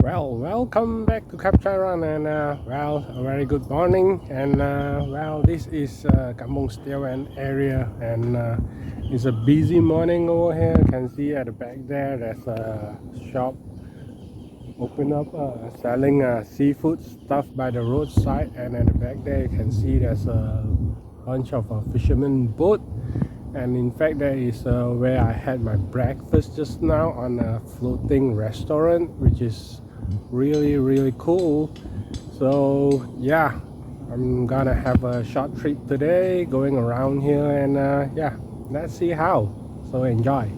Well, welcome back to Kampung Sitiawan, and a very good morning. And this is Kampung Sitiawan area, and it's a busy morning over here. You can see at the back there's a shop open up selling seafood stuff by the roadside, and at the back there you can see there's a bunch of fisherman boat. And in fact, there is where I had my breakfast just now on a floating restaurant, which is really cool. So yeah, I'm gonna have a short trip today going around here, and yeah, let's see how. So enjoy.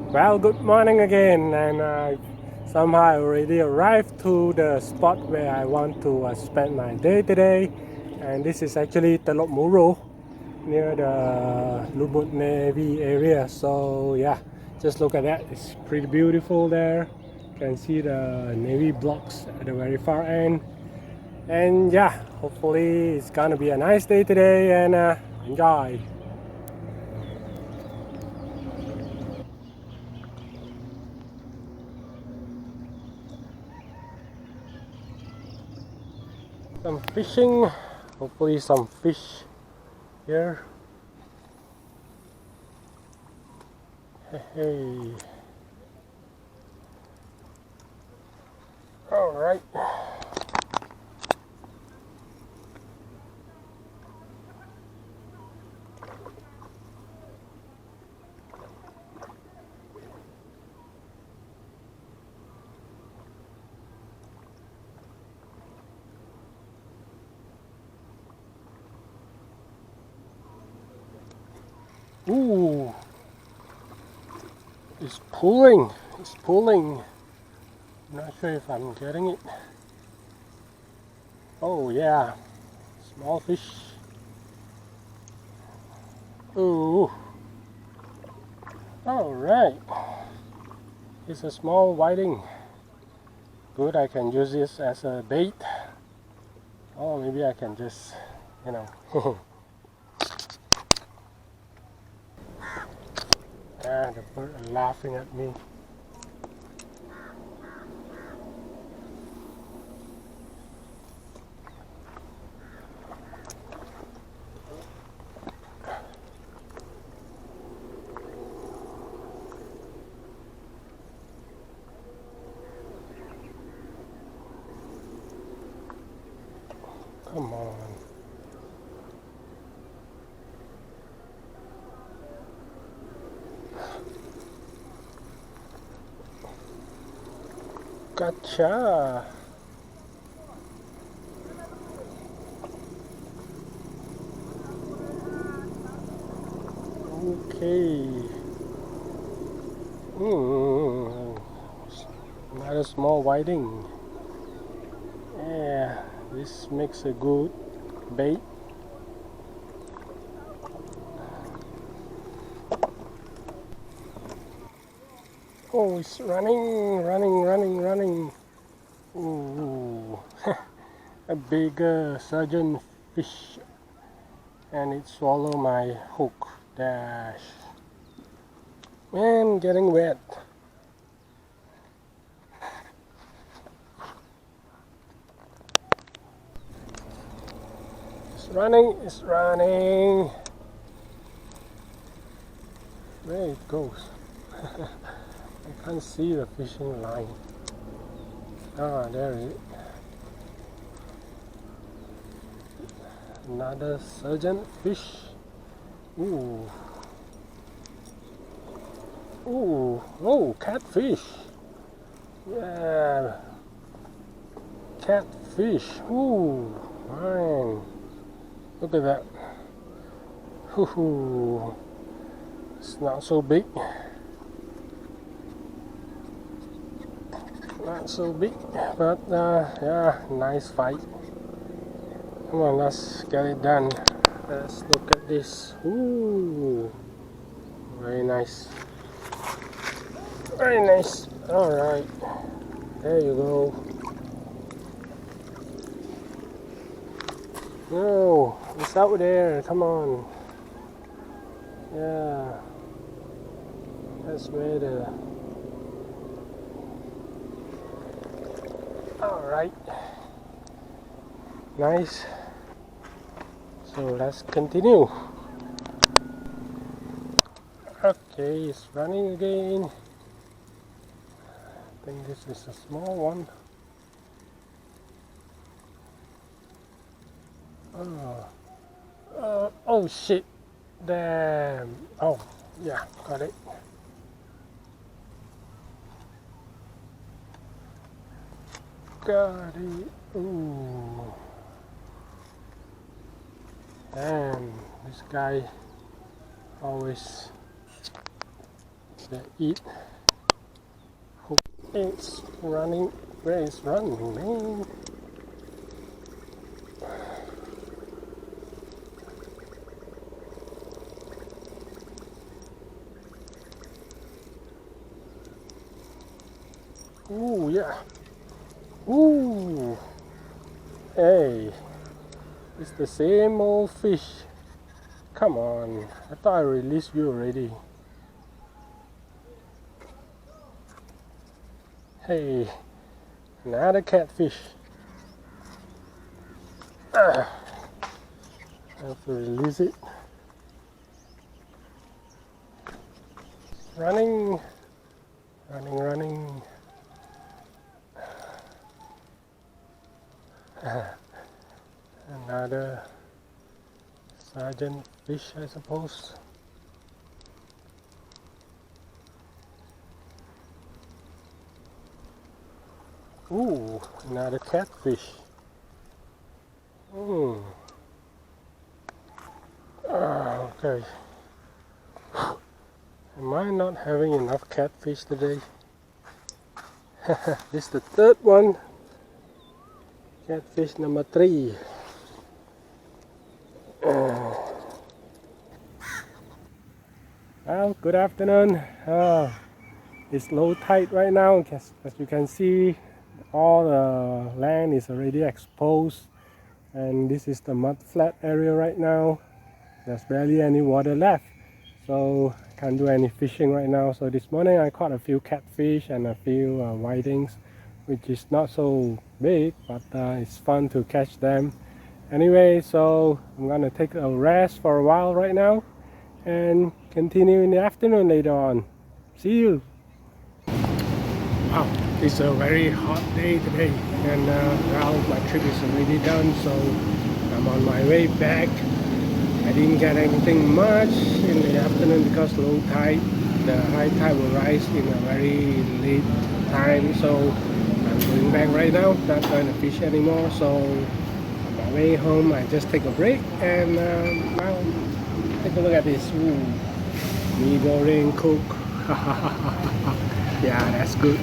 Well, good morning again, and somehow I already arrived to the spot where I want to spend my day today. And this is actually Teluk Muroh, near the Lubuk Navy area. So yeah, just look at that, it's pretty beautiful there. You can see the Navy blocks at the very far end. And yeah, hopefully it's gonna be a nice day today, and enjoy. Some fishing, hopefully some fish here. Hey. All right. Ooh, it's pulling, it's pulling. I'm not sure if I'm getting it. Oh yeah, small fish. Ooh, all right. It's a small whiting. Good, I can use this as a bait. Oh, maybe I can just, you know. Ah, the bird are laughing at me. Come on. Gotcha. Okay. Another small whiting. Yeah, this makes a good bait. Oh, it's running. Ooh, a big surgeon fish, and it swallowed my hook. Dash. Man, getting wet. It's running. There it goes. I can't see the fishing line. Ah, there it is. Another surgeon fish. Ooh. Ooh. Oh, catfish. Yeah. Catfish. Ooh. Fine. Look at that. Ooh. It's not so big. Not so big, but yeah, nice fight. Come on, let's get it done. Let's look at this. Ooh, very nice. Very nice. All right, there you go. No, it's out there. Come on. Yeah, that's where the. All right. Nice. So let's continue. Okay, it's running again. I think this is a small one. Oh shit. Damn. Oh, yeah, got it. Got it. Ooh. Damn, this guy always eat. Hook it's running. Where is running, man? Ooh, yeah. Ooh. Hey. It's the same old fish. Come on. I thought I released you already. Hey. Another catfish. I have to release it. Running. Running. Another sergeant fish, I suppose. Ooh, another catfish. Okay. Am I not having enough catfish today? This is the third one. Catfish number 3. Well, good afternoon. It's low tide right now. As you can see, all the land is already exposed, and this is the mud flat area right now. There's barely any water left, so I can't do any fishing right now. So this morning I caught a few catfish and a few whitings, which is not so big, but it's fun to catch them. Anyway, so I'm gonna take a rest for a while right now and continue in the afternoon later on. See you. Wow, it's a very hot day today, and well, my trip is already done, so I'm on my way back. I didn't get anything much in the afternoon because low tide. The high tide will rise in a very late time, so I'm going back right now, not going to fish anymore. So on my way home I just take a break and well, take a look at this. Ooh, mee goreng cook. Yeah, that's good.